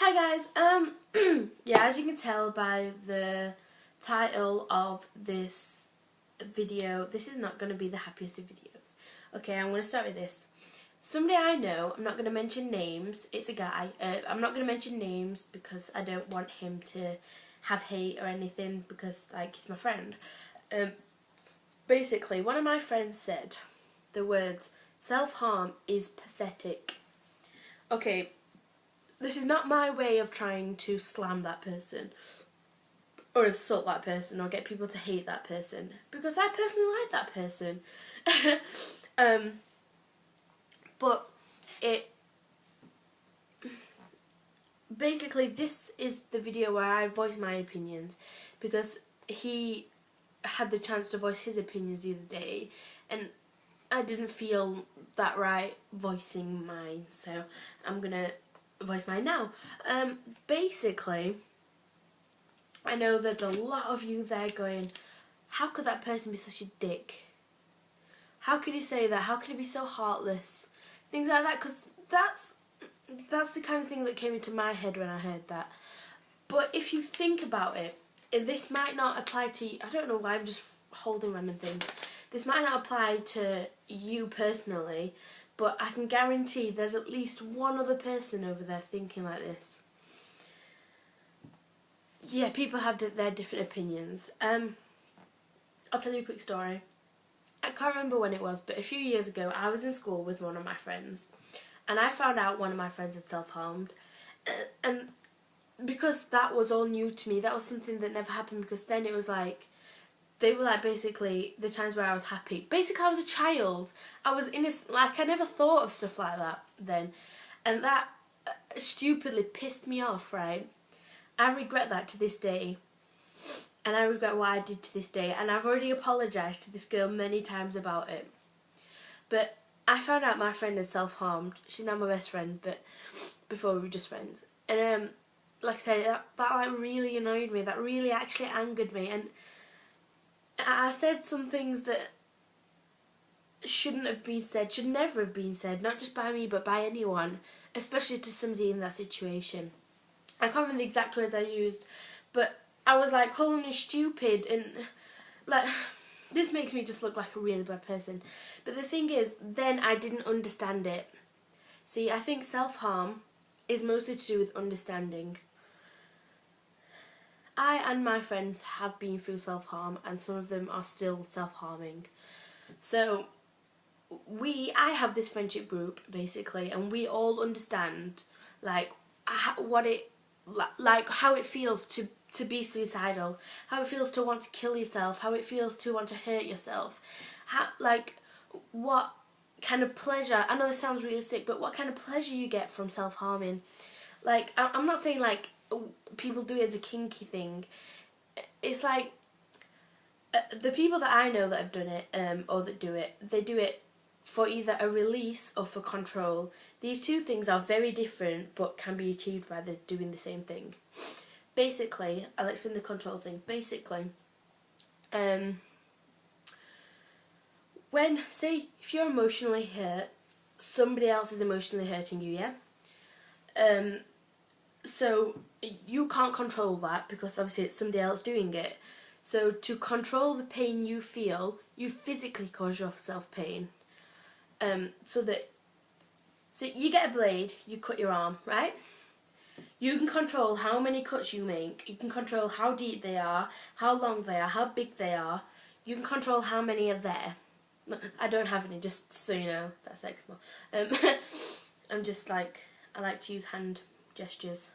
Hi guys, yeah, as you can tell by the title of this video, this is not going to be the happiest of videos. Okay, I'm going to start with this. Somebody I know, I'm not going to mention names, it's a guy, I'm not going to mention names because I don't want him to have hate or anything because, like, he's my friend. Basically, one of my friends said the words, self-harm is pathetic. Okay, this is not my way of trying to slam that person or insult that person or get people to hate that person, because I personally like that person. But it basically, this is the video where I voice my opinions, because he had the chance to voice his opinions the other day and I didn't feel that right voicing mine, so I'm gonna voice mine now. Basically, I know there's a lot of you there going, how could that person be such a dick? How could he say that? How could he be so heartless? Things like that, because that's the kind of thing that came into my head when I heard that. But if you think about it, this might not apply to you. I don't know why I'm just holding random things. This might not apply to you personally, but I can guarantee there's at least one other person over there thinking like this. Yeah, people have their different opinions. I'll tell you a quick story. I can't remember when it was, but a few years ago I was in school with one of my friends and I found out one of my friends had self-harmed, and because that was all new to me, that was something that never happened, because then it was like, they were like basically the times where I was happy. Basically I was a child, I was innocent, like I never thought of stuff like that then, and that stupidly pissed me off, right? I regret that to this day, and I regret what I did to this day, and I've already apologised to this girl many times about it. But I found out my friend had self-harmed. She's now my best friend, but before we were just friends. And like I said, that like really annoyed me, that really actually angered me, and I said some things that shouldn't have been said, should never have been said, not just by me but by anyone, especially to somebody in that situation. I can't remember the exact words I used, but I was like calling her stupid, and like, this makes me just look like a really bad person. But the thing is, then I didn't understand it. See, I think self-harm is mostly to do with understanding. I and my friends have been through self-harm, and some of them are still self-harming. So I have this friendship group basically, and we all understand like what it like, how it feels to be suicidal, how it feels to want to kill yourself, how it feels to want to hurt yourself, how, like, what kind of pleasure, I know this sounds really sick, but what kind of pleasure you get from self-harming. Like, I'm not saying like people do it as a kinky thing. It's like the people that I know that have done it, or that do it, they do it for either a release or for control. These two things are very different but can be achieved by doing the same thing. Basically, I'll explain the control thing. Basically, when, say, if you're emotionally hurt, somebody else is emotionally hurting you, yeah? So you can't control that because obviously it's somebody else doing it. So to control the pain you feel, you physically cause yourself pain. So you get a blade, you cut your arm, right? You can control how many cuts you make, you can control how deep they are, how long they are, how big they are, you can control how many are there. I don't have any, just so you know, that's extra. I'm just like, I like to use hand gestures.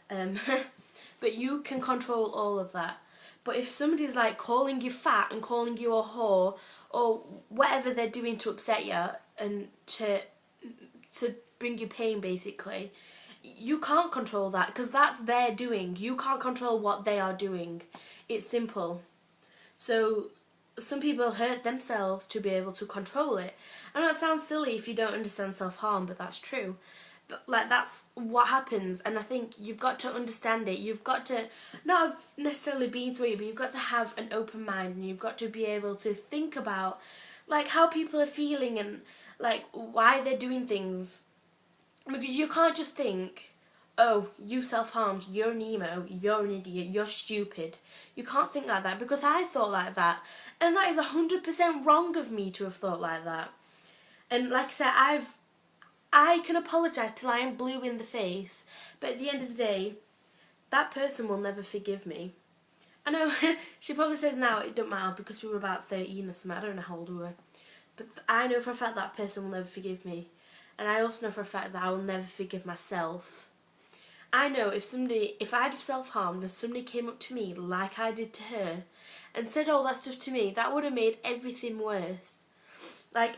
But you can control all of that. But if somebody's like calling you fat and calling you a whore, or whatever they're doing to upset you and to bring you pain basically, you can't control that because that's their doing. You can't control what they are doing. It's simple. So some people hurt themselves to be able to control it. I know it sounds silly if you don't understand self-harm, but that's true. Like, that's what happens, and I think you've got to understand it. You've got to not have necessarily been through it, but you've got to have an open mind, and you've got to be able to think about like how people are feeling and like why they're doing things, because you can't just think, oh, you self-harmed, you're an emo, you're an idiot, you're stupid. You can't think like that, because I thought like that. And that is 100% wrong of me to have thought like that. And like I said, I can apologise till I am blue in the face, but at the end of the day, that person will never forgive me. I know, she probably says now it don't matter because we were about 13 or something, I don't know how old we were. But I know for a fact that person will never forgive me. And I also know for a fact that I will never forgive myself. I know if I'd have self-harmed and somebody came up to me like I did to her and said all that stuff to me, that would have made everything worse. Like,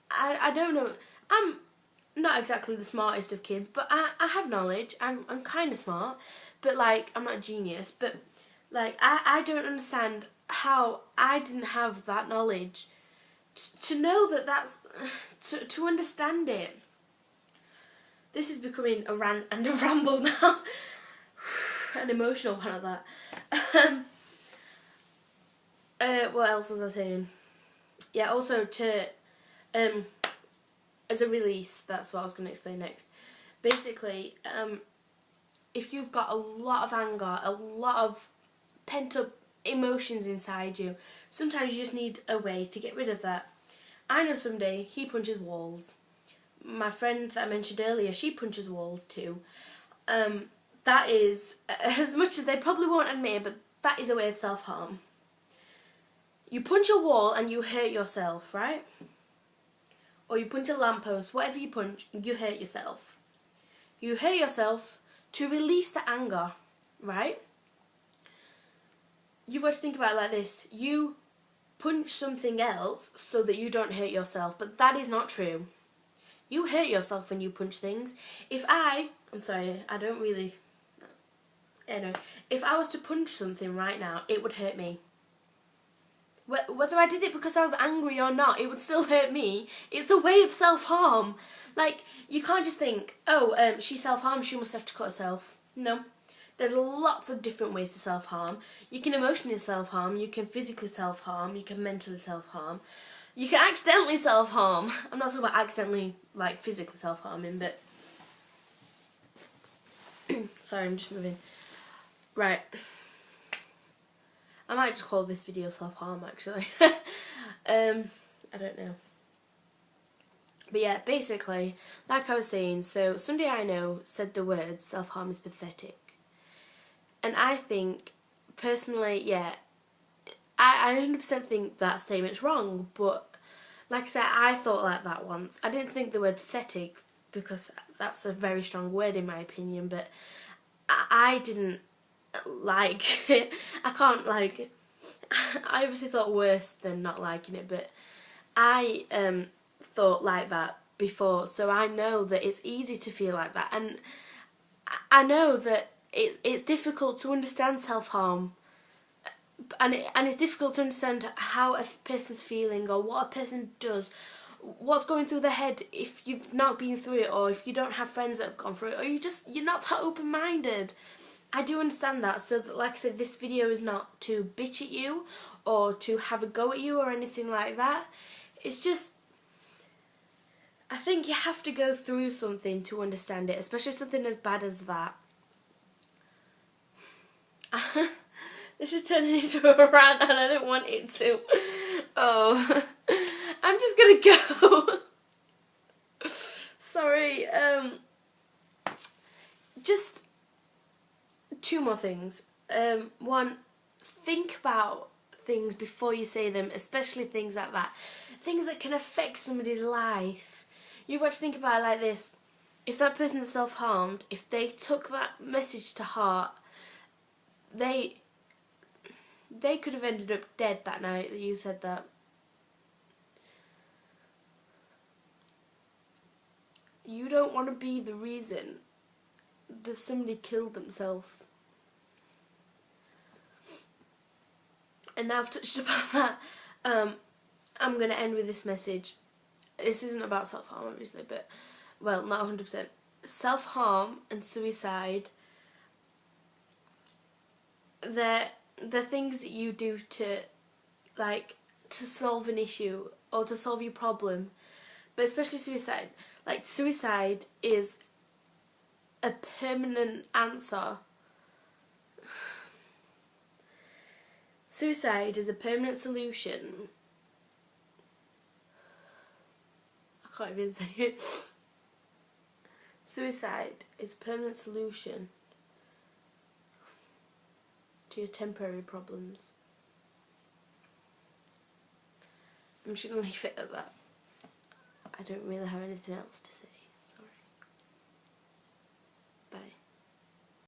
I don't know, I'm not exactly the smartest of kids, but I have knowledge, I'm kind of smart, but like, I'm not a genius, but like, I don't understand how I didn't have that knowledge to know that that's, to understand it. This is becoming a rant and a ramble now. An emotional one of that. What else was I saying? Yeah, also to, as a release, that's what I was going to explain next. Basically, if you've got a lot of anger, a lot of pent up emotions inside you, sometimes you just need a way to get rid of that. I know someday he punches walls. My friend that I mentioned earlier, she punches walls too. That is, as much as they probably won't admit it, but that is a way of self-harm. You punch a wall and you hurt yourself, right? Or you punch a lamppost, whatever you punch, you hurt yourself. You hurt yourself to release the anger, right? You've got to think about it like this. You punch something else so that you don't hurt yourself, but that is not true. You hurt yourself when you punch things. I'm sorry, I don't really, if I was to punch something right now, it would hurt me. Whether I did it because I was angry or not, it would still hurt me. It's a way of self-harm. Like, you can't just think, oh, she self-harmed, she must have to cut herself. No. There's lots of different ways to self-harm. You can emotionally self-harm, you can physically self-harm, you can mentally self-harm. You can accidentally self-harm. I'm not talking about accidentally, like, physically self-harming, but... Sorry, I'm just moving. Right. I might just call this video self-harm, actually. I don't know. But yeah, basically, like I was saying, so somebody I know said the word self-harm is pathetic. And I think, personally, yeah, I 100% think that statement's wrong, but like I said, I thought like that once. I didn't think the word pathetic, because that's a very strong word in my opinion, but I didn't like it. I can't, like, I obviously thought worse than not liking it, but I thought like that before, so I know that it's easy to feel like that, and I know that it's difficult to understand self-harm. And it's difficult to understand how a person's feeling or what a person does, what's going through their head if you've not been through it, or if you don't have friends that have gone through it, or you're not that open-minded. I do understand that, so that, like I said, this video is not to bitch at you or to have a go at you or anything like that. It's just, I think you have to go through something to understand it, especially something as bad as that. This is turning into a rant and I didn't want it to. Oh, I'm just gonna go. Sorry, just two more things. One, think about things before you say them, especially things like that. Things that can affect somebody's life. You've got to think about it like this. If that person self-harmed, if they took that message to heart, they could have ended up dead that night that you said that. You don't want to be the reason that somebody killed themselves. And now I've touched upon that, I'm going to end with this message. This isn't about self-harm, obviously, but, well, not 100%. Self-harm and suicide, they're things that you do to, like, to solve an issue or to solve your problem. But especially suicide. Like, suicide is a permanent answer. Suicide is a permanent solution. I can't even say it. Suicide is a permanent solution to your temporary problems. I'm just going to leave it at that. I don't really have anything else to say.